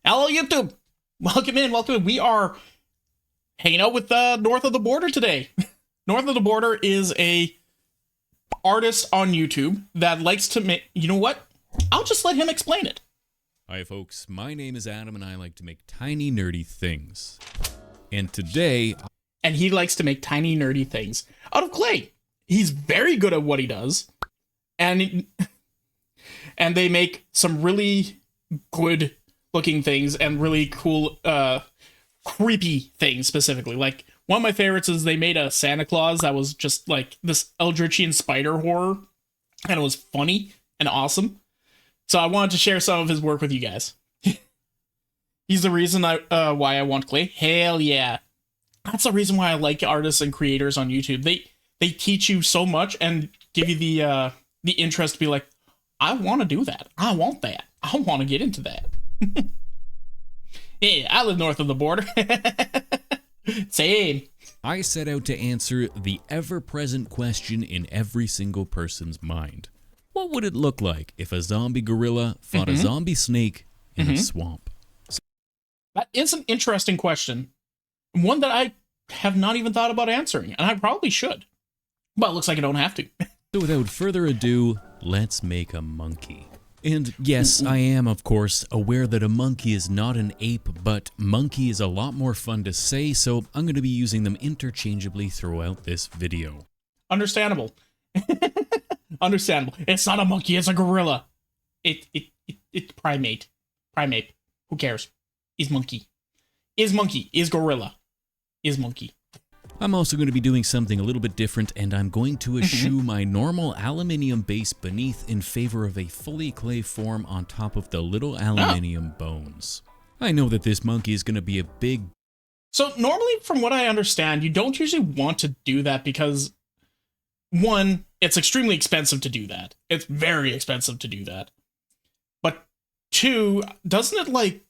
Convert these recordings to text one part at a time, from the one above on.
Hello, YouTube. Welcome in. Welcome in. We are hanging out with North of the Border today. North of the Border is a artist on YouTube that likes to make. You know what? I'll just let him explain it. Hi, folks. My name is Adam, and I like to make tiny, nerdy things. And today, And he likes to make tiny, nerdy things out of clay. He's very good at what he does, and they make some really good looking things and really cool, creepy things specifically. Like, one of my favorites is they made a Santa Claus that was just like this Eldritchian spider horror, and it was funny and awesome. So I wanted to share some of his work with you guys. He's the reason why I want clay. Hell yeah. That's the reason why I like artists and creators on YouTube. They teach you so much and give you the interest to be like, I want to do that. I want that. I want to get into that. Yeah, I live north of the border. Same. I set out to answer the ever-present question in every single person's mind. What would it look like if a zombie gorilla fought a zombie snake in a swamp? That is an interesting question. One that I have not even thought about answering, and I probably should. But it looks like I don't have to. So without further ado, let's make a monkey. And yes, I am, of course, aware that a monkey is not an ape, but monkey is a lot more fun to say, so I'm going to be using them interchangeably throughout this video. Understandable. Understandable. It's not a monkey, it's a gorilla. It's primate. Primate. Who cares? Is monkey. Is monkey. Is gorilla. Is monkey. I'm also going to be doing something a little bit different, and I'm going to eschew my normal aluminium base beneath in favor of a fully clay form on top of the little aluminium bones. I know that this monkey is going to be a big... So normally, from what I understand, you don't usually want to do that because, one, it's extremely expensive to do that. It's very expensive to do that. But two, doesn't it like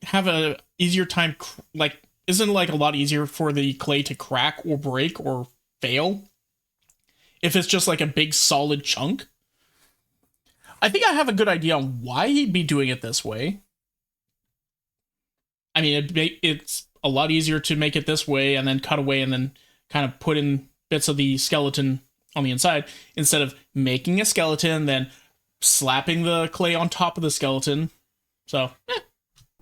have a easier time, like, isn't it like a lot easier for the clay to crack or break or fail if it's just like a big solid chunk? I think I have a good idea on why he'd be doing it this way. I mean, it's a lot easier to make it this way and then cut away and then kind of put in bits of the skeleton on the inside instead of making a skeleton, then slapping the clay on top of the skeleton. So,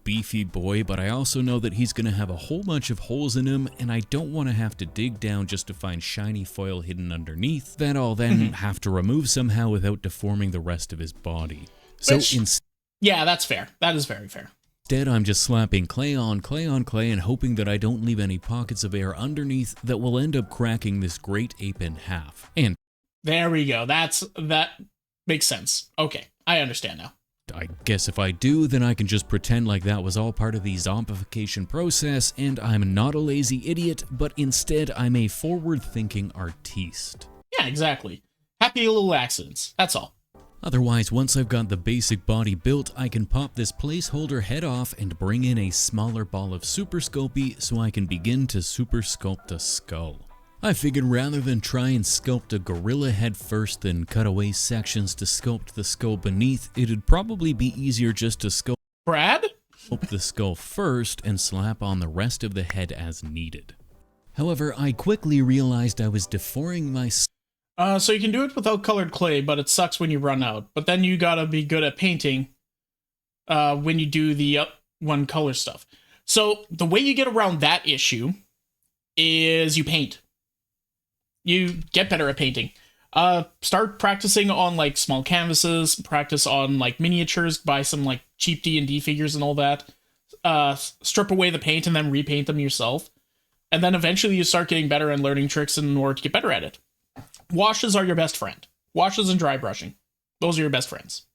beefy boy, but I also know that he's going to have a whole bunch of holes in him, and I don't want to have to dig down just to find shiny foil hidden underneath that I'll then have to remove somehow without deforming the rest of his body. So yeah, that's fair. That is very fair. Instead, I'm just slapping clay on clay and hoping that I don't leave any pockets of air underneath that will end up cracking this great ape in half. And there we go. That makes sense. Okay, I understand now. I guess if I do, then I can just pretend like that was all part of the zombification process, and I'm not a lazy idiot, but instead I'm a forward-thinking artiste. Yeah, exactly. Happy little accidents, that's all. Otherwise, once I've got the basic body built, I can pop this placeholder head off and bring in a smaller ball of Super Sculpey so I can begin to Super Sculpt a skull. I figured rather than try and sculpt a gorilla head first then cut away sections to sculpt the skull beneath, it'd probably be easier just to sculpt the skull first and slap on the rest of the head as needed. However, I quickly realized I was deforming my so you can do it without colored clay, but it sucks when you run out. But then you gotta be good at painting when you do the one color stuff. So the way you get around that issue is you paint. You get better at painting. Start practicing on like small canvases, practice on like miniatures, buy some like cheap D&D figures and all that. Strip away the paint and then repaint them yourself. And then eventually you start getting better and learning tricks in order to get better at it. Washes are your best friend. Washes and dry brushing. Those are your best friends.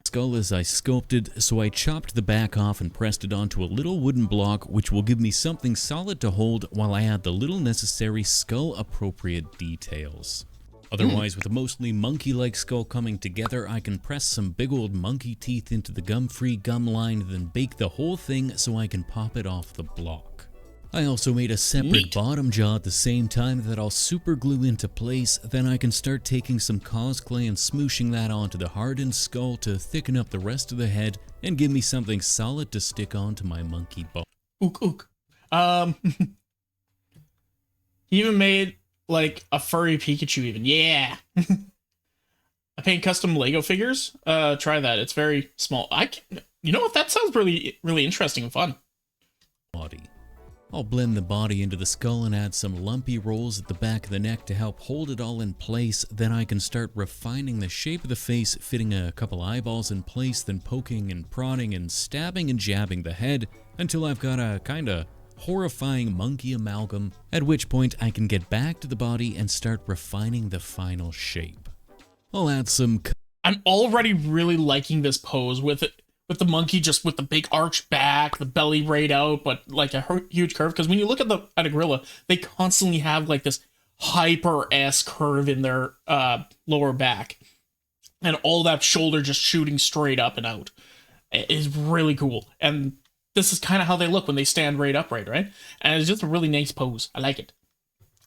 Skull as I sculpted, so I chopped the back off and pressed it onto a little wooden block which will give me something solid to hold while I add the little necessary skull appropriate details. Otherwise, with a mostly monkey-like skull coming together, I can press some big old monkey teeth into the gum-free gum line, then bake the whole thing so I can pop it off the block. I also made a separate Neat. bottom jaw at the same time that I'll super glue into place, then I can start taking some cause clay and smooshing that onto the hardened skull to thicken up the rest of the head and give me something solid to stick onto my monkey bone. Ook ook. He even made like a furry Pikachu even. Yeah. I paint custom Lego figures. Try that. It's very small. You know what? That sounds really interesting and fun. Body. I'll blend the body into the skull and add some lumpy rolls at the back of the neck to help hold it all in place. Then I can start refining the shape of the face, fitting a couple eyeballs in place, then poking and prodding and stabbing and jabbing the head until I've got a kinda horrifying monkey amalgam, at which point I can get back to the body and start refining the final shape. I'll add some... I'm already really liking this pose with it. With the monkey just with the big arched back, the belly right out, but like a huge curve. Because when you look at a gorilla, they constantly have like this hyper-S curve in their lower back. And all that shoulder just shooting straight up and out. It is really cool. And this is kind of how they look when they stand right upright, right? And it's just a really nice pose. I like it.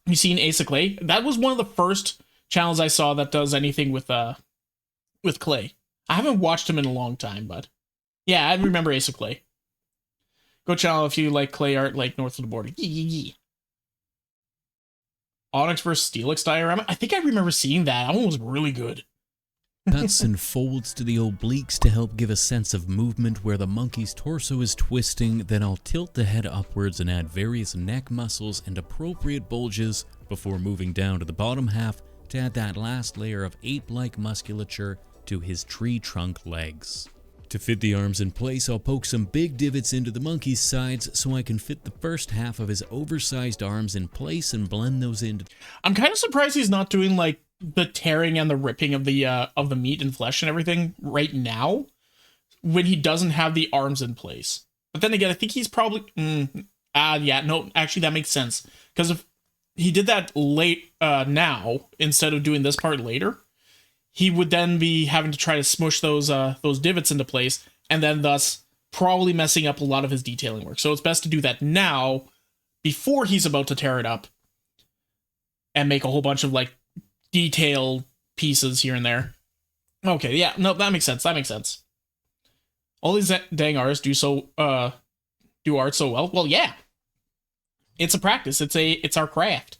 You seen Ace of Clay? That was one of the first channels I saw that does anything with clay. I haven't watched him in a long time, but... yeah, I remember Ace of Clay. Go channel if you like clay art like North of the Border. Onyx vs. Steelix diorama. I think I remember seeing that. That one was really good. cuts and folds to the obliques to help give a sense of movement where the monkey's torso is twisting. Then I'll tilt the head upwards and add various neck muscles and appropriate bulges before moving down to the bottom half to add that last layer of ape-like musculature to his tree trunk legs. To fit the arms in place, I'll poke some big divots into the monkey's sides so I can fit the first half of his oversized arms in place and blend those into... I'm kind of surprised he's not doing like the tearing and the ripping of the meat and flesh and everything right now when he doesn't have the arms in place. But then again, I think he's probably... yeah, no, actually that makes sense. Because if he did that late now, instead of doing this part later, he would then be having to try to smush those divots into place, and then thus probably messing up a lot of his detailing work. So it's best to do that now, before he's about to tear it up, and make a whole bunch of like detail pieces here and there. Okay, yeah, no, that makes sense. That makes sense. All these dang artists do art so well. Well, yeah, it's a practice. It's our craft.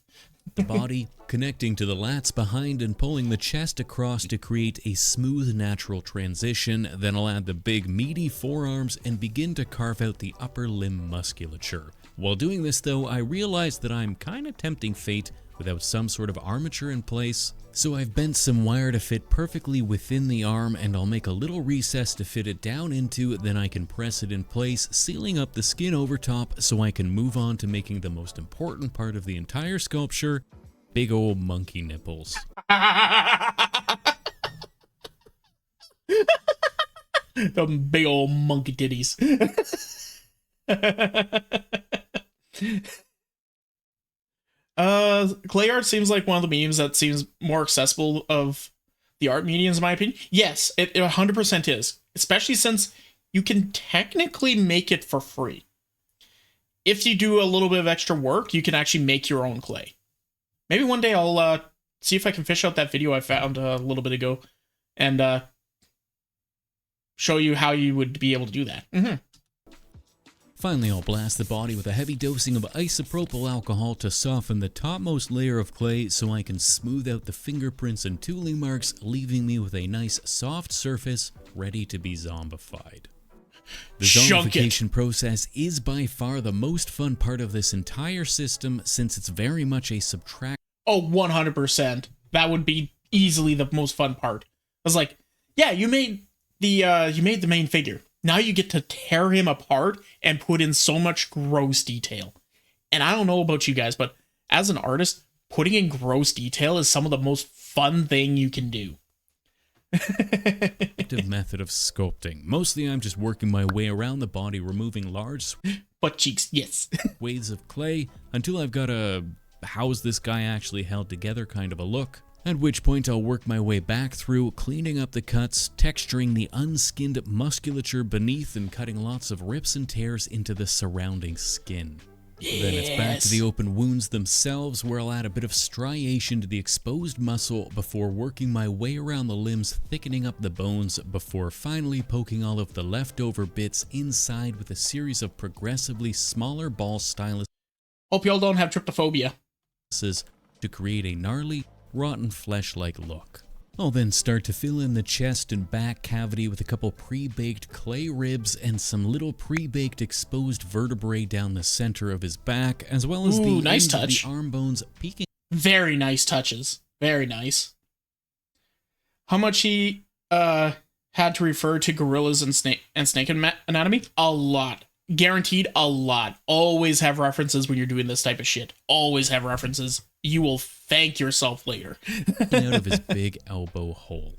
The body, connecting to the lats behind and pulling the chest across to create a smooth, natural transition. Then I'll add the big, meaty forearms and begin to carve out the upper limb musculature. While doing this though, I realized that I'm kinda tempting fate without some sort of armature in place. So I've bent some wire to fit perfectly within the arm, and I'll make a little recess to fit it down into, then I can press it in place, sealing up the skin over top so I can move on to making the most important part of the entire sculpture, big old monkey nipples. The big old monkey titties. Clay art seems like one of the mediums that seems more accessible of the art mediums, in my opinion. Yes, it 100% is, especially since you can technically make it for free. If you do a little bit of extra work, you can actually make your own clay. Maybe one day I'll see if I can fish out that video I found a little bit ago and show you how you would be able to do that. Finally, I'll blast the body with a heavy dosing of isopropyl alcohol to soften the topmost layer of clay so I can smooth out the fingerprints and tooling marks, leaving me with a nice soft surface ready to be zombified. The zombification process is by far the most fun part of this entire system since it's very much a subtract. Oh, 100%. That would be easily the most fun part. I was like, yeah, you made the main figure. Now you get to tear him apart and put in so much gross detail. And I don't know about you guys, but as an artist, putting in gross detail is some of the most fun thing you can do. Method of sculpting. Mostly I'm just working my way around the body, removing large butt cheeks, yes. waves of clay until I've got a how's this guy actually held together kind of a look. At which point I'll work my way back through, cleaning up the cuts, texturing the unskinned musculature beneath, and cutting lots of rips and tears into the surrounding skin. Then it's back to the open wounds themselves, where I'll add a bit of striation to the exposed muscle before working my way around the limbs, thickening up the bones, before finally poking all of the leftover bits inside with a series of progressively smaller ball styluses. Hope y'all don't have tryptophobia. To create a gnarly, rotten flesh-like look. I'll then start to fill in the chest and back cavity with a couple pre-baked clay ribs and some little pre-baked exposed vertebrae down the center of his back, as well as the nice ends of touch. the arm bones peeking. Very nice touches. Very nice. How much he had to refer to gorillas and snake anatomy? A lot. Guaranteed a lot. Always have references when you're doing this type of shit. Always have references. You will thank yourself later. Out of his big elbow hole.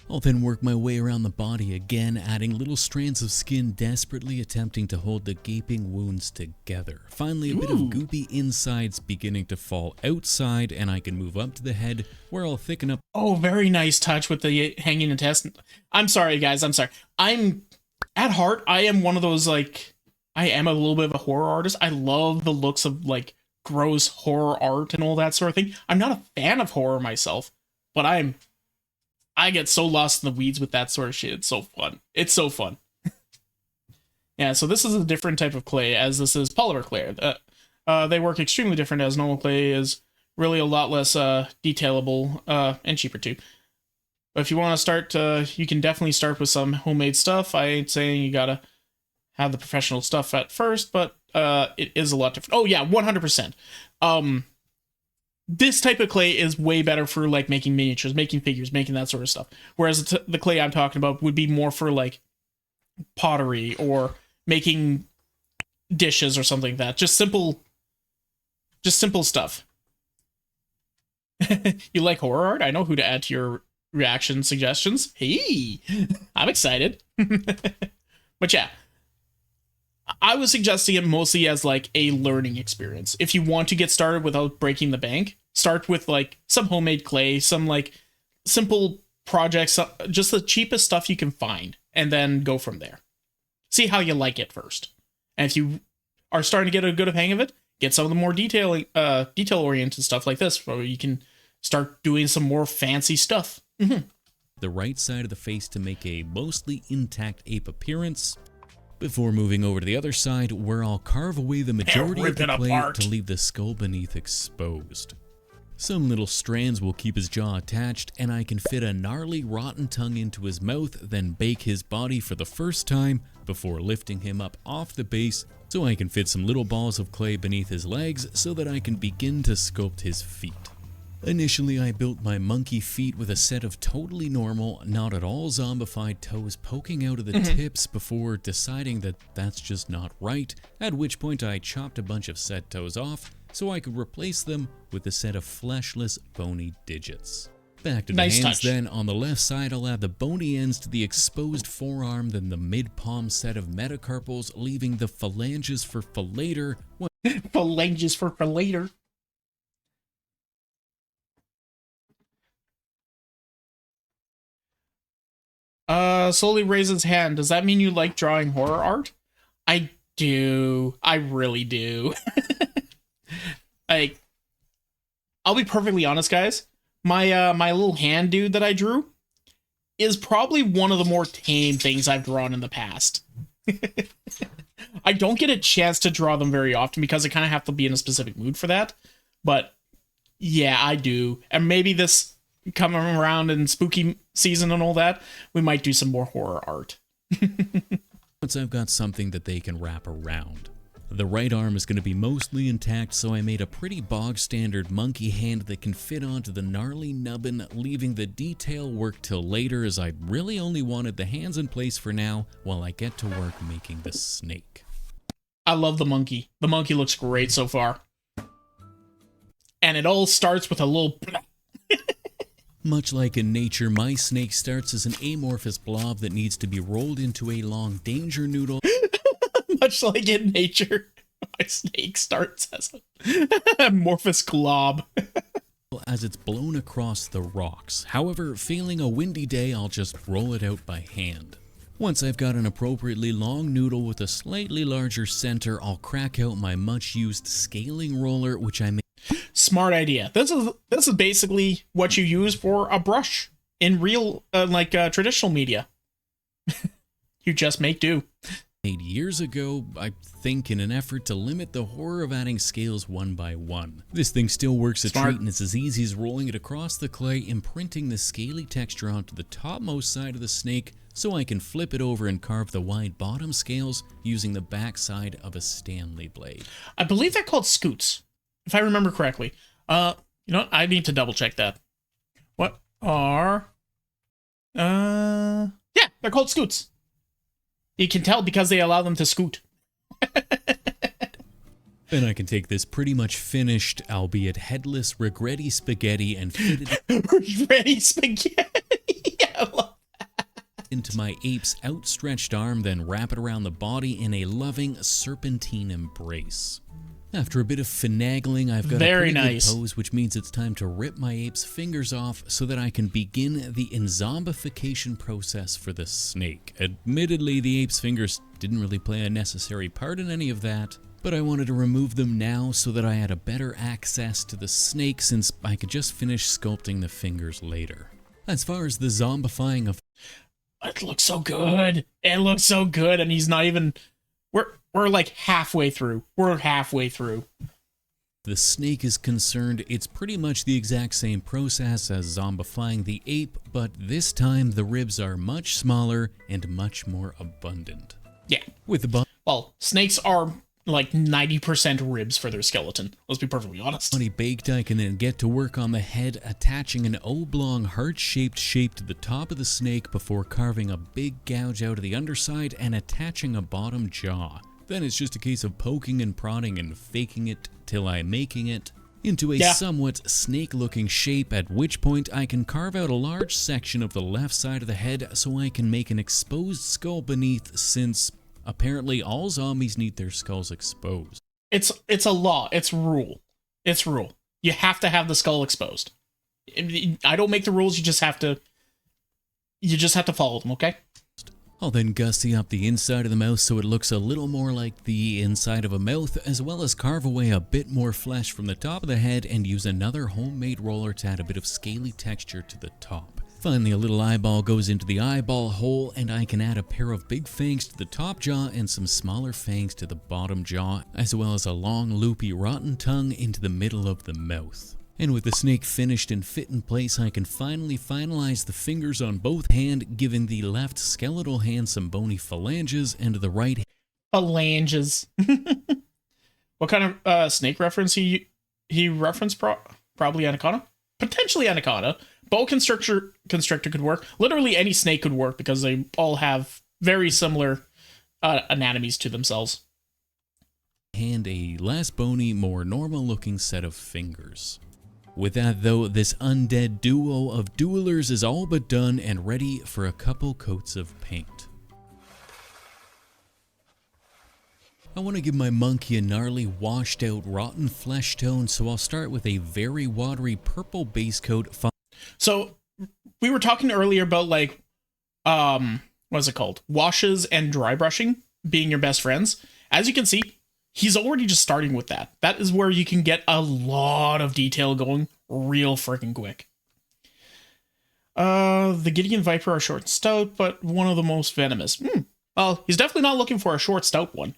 I'll then work my way around the body again, adding little strands of skin, desperately attempting to hold the gaping wounds together. Finally, a bit of goopy insides beginning to fall outside, and I can move up to the head, where I'll thicken up. Oh, very nice touch with the hanging intestine. I'm sorry, guys. I'm sorry. At heart, I am one of those, like, I am a little bit of a horror artist. I love the looks of, like, gross horror art and all that sort of thing. I'm not a fan of horror myself, but I get so lost in the weeds with that sort of shit. It's so fun. It's so fun. Yeah, so this is a different type of clay, as this is polymer clay. They work extremely different, as normal clay is really a lot less detailable and cheaper too. But if you want to start, you can definitely start with some homemade stuff. I ain't saying you gotta have the professional stuff at first, but it is a lot different. Oh yeah, 100%. This type of clay is way better for like making miniatures, making figures, making that sort of stuff. Whereas the clay I'm talking about would be more for like pottery or making dishes or something like that. Just simple stuff. You like horror art? I know who to add to your reaction suggestions. Hey, I'm excited. But yeah, I was suggesting it mostly as like a learning experience. If you want to get started without breaking the bank, start with like some homemade clay, some like simple projects, just the cheapest stuff you can find, and then go from there. See how you like it first. And if you are starting to get a good hang of it, get some of the more detail-oriented stuff like this, where you can start doing some more fancy stuff. The right side of the face to make a mostly intact ape appearance, before moving over to the other side, where I'll carve away the majority of the clay to leave the skull beneath exposed. Some little strands will keep his jaw attached, and I can fit a gnarly rotten tongue into his mouth, then bake his body for the first time before lifting him up off the base so I can fit some little balls of clay beneath his legs so that I can begin to sculpt his feet. Initially, I built my monkey feet with a set of totally normal, not at all zombified toes poking out of the tips before deciding that that's just not right, at which point I chopped a bunch of set toes off so I could replace them with a set of fleshless, bony digits. Back to the hands then. On the left side, I'll add the bony ends to the exposed forearm, then the mid-palm set of metacarpals, leaving the phalanges for later. Phalanges for later. Slowly raises hand. Does that mean you like drawing horror art? I do. I really do. Like, I'll be perfectly honest, guys. My little hand dude that I drew is probably one of the more tame things I've drawn in the past. I don't get a chance to draw them very often because I kind of have to be in a specific mood for that. But yeah, I do. And maybe this coming around in spooky season and all that, we might do some more horror art. Once I've got something that they can wrap around. The right arm is going to be mostly intact, so I made a pretty bog standard monkey hand that can fit onto the gnarly nubbin, leaving the detail work till later, as I really only wanted the hands in place for now while I get to work making the snake. I love the monkey. The monkey looks great so far. And it all starts with a little... Much like in nature, my snake starts as an amorphous blob that needs to be rolled into a long danger noodle. Much like in nature, my snake starts as an amorphous glob. As it's blown across the rocks. However, failing a windy day, I'll just roll it out by hand. Once I've got an appropriately long noodle with a slightly larger center, I'll crack out my much used scaling roller, which I make. Smart idea. This is basically what you use for a brush in real, traditional media. You just make do. Made years ago, I think in an effort to limit the horror of adding scales one by one. This thing still works a treat, and it's as easy as rolling it across the clay, imprinting the scaly texture onto the topmost side of the snake, so I can flip it over and carve the wide bottom scales using the backside of a Stanley blade. I believe they're called scoots, if I remember correctly. You know, I need to double check that. What are... Yeah, they're called scoots. You can tell because they allow them to scoot. Then I can take this pretty much finished, albeit headless, regretty spaghetti and fit it Regretty spaghetti. I love that. Into my ape's outstretched arm, then wrap it around the body in a loving serpentine embrace. After a bit of finagling, I've got a pretty good pose, which means it's time to rip my ape's fingers off so that I can begin the enzombification process for the snake. Admittedly, the ape's fingers didn't really play a necessary part in any of that, but I wanted to remove them now so that I had a better access to the snake, since I could just finish sculpting the fingers later. As far as the zombifying of... It looks so good. It looks so good, and he's not even... We're like halfway through. We're halfway through. The snake is concerned, it's pretty much the exact same process as zombifying the ape, but this time the ribs are much smaller and much more abundant. Yeah. With the well, snakes are like 90% ribs for their skeleton. Let's be perfectly honest. Body baked, I can then get to work on the head, attaching an oblong heart-shaped shape to the top of the snake before carving a big gouge out of the underside and attaching a bottom jaw. Then it's just a case of poking and prodding and faking it till I'm making it into a somewhat snake-looking shape, at which point I can carve out a large section of the left side of the head so I can make an exposed skull beneath, since apparently all zombies need their skulls exposed. It's a law. It's rule. It's rule. You have to have the skull exposed. I don't make the rules. You just have to follow them, okay? I'll then gussy up the inside of the mouth so it looks a little more like the inside of a mouth, as well as carve away a bit more flesh from the top of the head and use another homemade roller to add a bit of scaly texture to the top. Finally, a little eyeball goes into the eyeball hole, and I can add a pair of big fangs to the top jaw and some smaller fangs to the bottom jaw, as well as a long loopy rotten tongue into the middle of the mouth. And with the snake finished and fit in place, I can finally finalize the fingers on both hands, giving the left skeletal hand some bony phalanges and the right... Phalanges. What kind of snake reference he referenced? Probably Anaconda? Potentially Anaconda. Boa constrictor could work. Literally any snake could work because they all have very similar anatomies to themselves. And a less bony, more normal looking set of fingers. With that though, this undead duo of duelers is all but done and ready for a couple coats of paint. I want to give my monkey a gnarly, washed out, rotten flesh tone, so I'll start with a very watery purple base coat. So, we were talking earlier about like, what's it called? Washes and dry brushing being your best friends. As you can see, he's already just starting with that. That is where you can get a lot of detail going real freaking quick. The Gideon Viper are short and stout, but one of the most venomous. Well, he's definitely not looking for a short, stout one.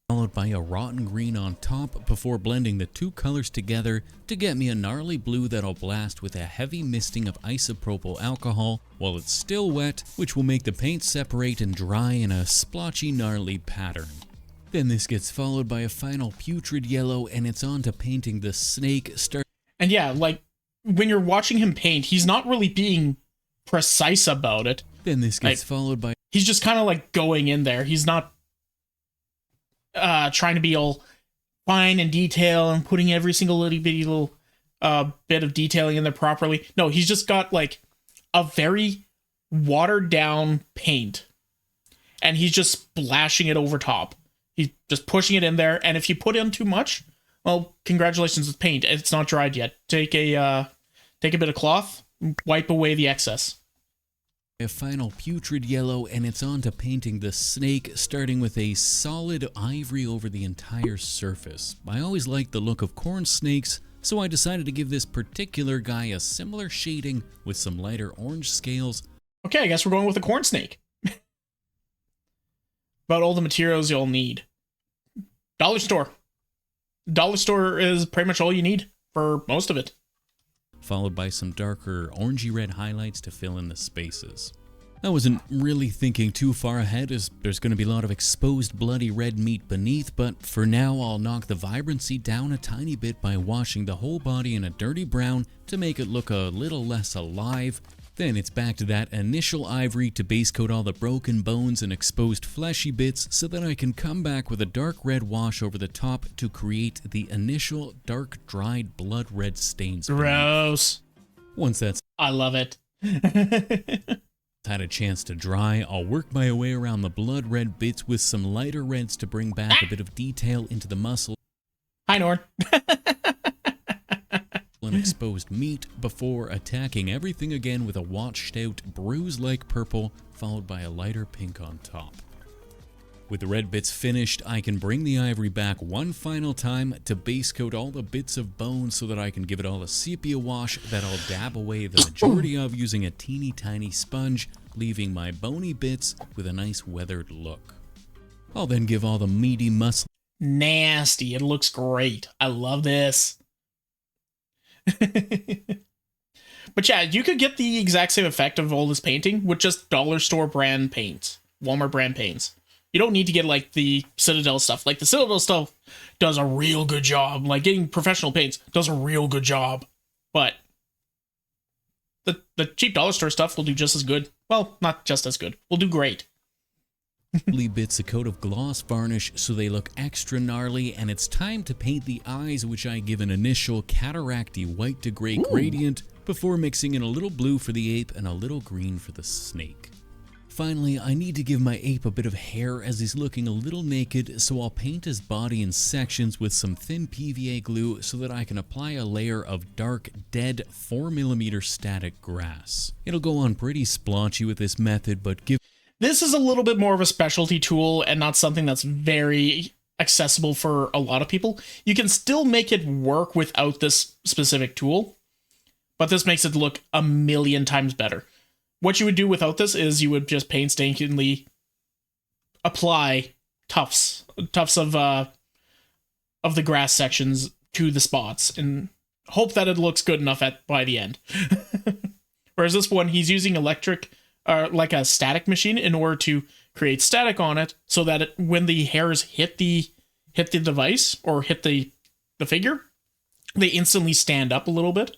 Followed by a rotten green on top before blending the two colors together to get me a gnarly blue that I'll blast with a heavy misting of isopropyl alcohol while it's still wet, which will make the paint separate and dry in a splotchy, gnarly pattern. Then this gets followed by a final putrid yellow, and it's on to painting the snake. And yeah, like, when you're watching him paint, he's not really being precise about it. Then this gets followed by... He's just kind of like going in there. He's not trying to be all fine and detail and putting every single little bitty little bit of detailing in there properly. No, he's just got like a very watered down paint, and he's just splashing it over top. He's just pushing it in there, and if you put in too much, well, congratulations with paint. It's not dried yet. Take a bit of cloth, wipe away the excess. A final putrid yellow, and it's on to painting the snake, starting with a solid ivory over the entire surface. I always liked the look of corn snakes, so I decided to give this particular guy a similar shading with some lighter orange scales. Okay, I guess we're going with a corn snake. About all the materials you'll need. Dollar store. Dollar store is pretty much all you need for most of it. Followed by some darker orangey red highlights to fill in the spaces. I wasn't really thinking too far ahead, as there's going to be a lot of exposed bloody red meat beneath, but for now I'll knock the vibrancy down a tiny bit by washing the whole body in a dirty brown to make it look a little less alive. Then it's back to that initial ivory to base coat all the broken bones and exposed fleshy bits so that I can come back with a dark red wash over the top to create the initial dark dried blood red stains. Gross. Once that's I love it. had a chance to dry, I'll work my way around the blood red bits with some lighter reds to bring back a bit of detail into the muscle. Hi, Norn. And exposed meat before attacking everything again with a washed out bruise-like purple followed by a lighter pink on top. With the red bits finished, I can bring the ivory back one final time to base coat all the bits of bone so that I can give it all a sepia wash that I'll dab away the majority of using a teeny tiny sponge, leaving my bony bits with a nice weathered look. I'll then give all the meaty muscle. Nasty. It looks great. I love this. But yeah, you could get the exact same effect of all this painting with just dollar store brand paints, Walmart brand paints. You don't need to get like the Citadel stuff. Like the Citadel stuff does a real good job. Like getting professional paints does a real good job. But the cheap dollar store stuff will do just as good. Well, not just as good. Will do great. Bits a coat of gloss varnish so they look extra gnarly, and it's time to paint the eyes, which I give an initial cataracty white to gray gradient before mixing in a little blue for the ape and a little green for the snake. Finally, I need to give my ape a bit of hair as he's looking a little naked, so I'll paint his body in sections with some thin PVA glue so that I can apply a layer of dark, dead 4mm static grass. It'll go on pretty splotchy with this method, but This is a little bit more of a specialty tool and not something that's very accessible for a lot of people. You can still make it work without this specific tool, but this makes it look a million times better. What you would do without this is you would just painstakingly apply tufts of the grass sections to the spots and hope that it looks good enough by the end. Whereas this one, he's using electric, like a static machine, in order to create static on it, so that when the hairs hit the device or hit the figure, they instantly stand up a little bit,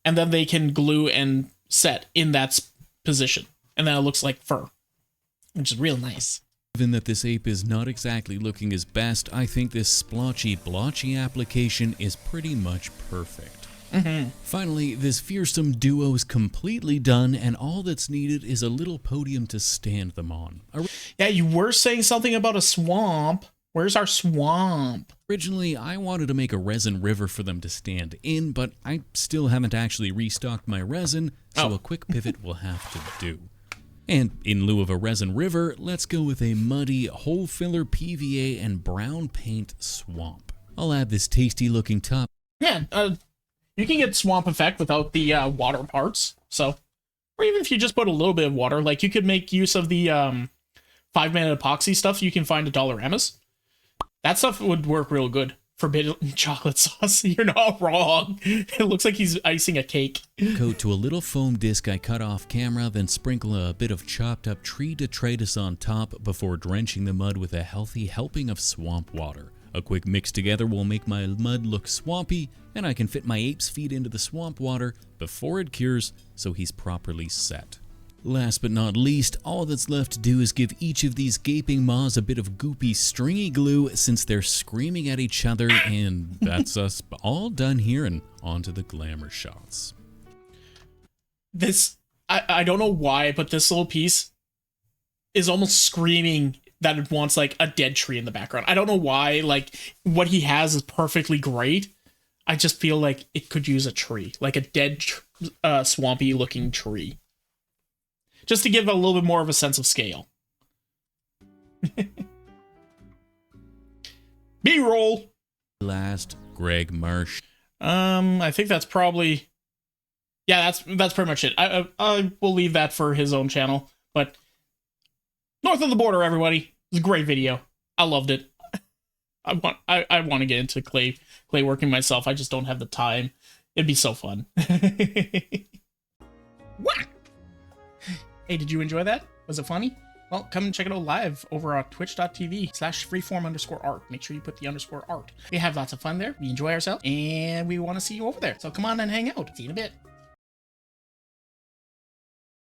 and then they can glue and set in that position, and then it looks like fur, which is real nice. Given that this ape is not exactly looking his best, I think this splotchy blotchy application is pretty much perfect. Finally, this fearsome duo's completely done, and all that's needed is a little podium to stand them on. Yeah, you were saying something about a swamp. Where's our swamp? Originally, I wanted to make a resin river for them to stand in, but I still haven't actually restocked my resin, so a quick pivot will have to do. And in lieu of a resin river, let's go with a muddy, hole filler PVA and brown paint swamp. I'll add this tasty looking top. Yeah, you can get swamp effect without the water parts, so, or even if you just put a little bit of water, like you could make use of the 5-minute epoxy stuff you can find at Dollarama's. That stuff would work real good. Forbidden chocolate sauce. You're not wrong. It looks like he's icing a cake. Coat to a little foam disc I cut off camera, then sprinkle a bit of chopped up tree detritus on top before drenching the mud with a healthy helping of swamp water. A quick mix together will make my mud look swampy, and I can fit my ape's feet into the swamp water before it cures so he's properly set. Last but not least, all that's left to do is give each of these gaping maws a bit of goopy stringy glue since they're screaming at each other, and that's us all done here and on to the glamour shots. This, I don't know why, but this little piece is almost screaming that it wants like a dead tree in the background. I don't know why, like what he has is perfectly great. I just feel like it could use a tree, like a dead, swampy looking tree. just to give a little bit more of a sense of scale. B-roll. Last, Greg Marsh. I think that's probably, yeah, that's pretty much it. I will leave that for his own channel. But North of the Border, everybody, it was a great video. I loved it. I want to get into clay working myself. I just don't have the time. It'd be so fun. What? Hey, did you enjoy that? Was it funny? Well, come and check it out live over on twitch.tv/freeform_art. Make sure you put the _art. We have lots of fun there. We enjoy ourselves, and we want to see you over there. So come on and hang out. See you in a bit.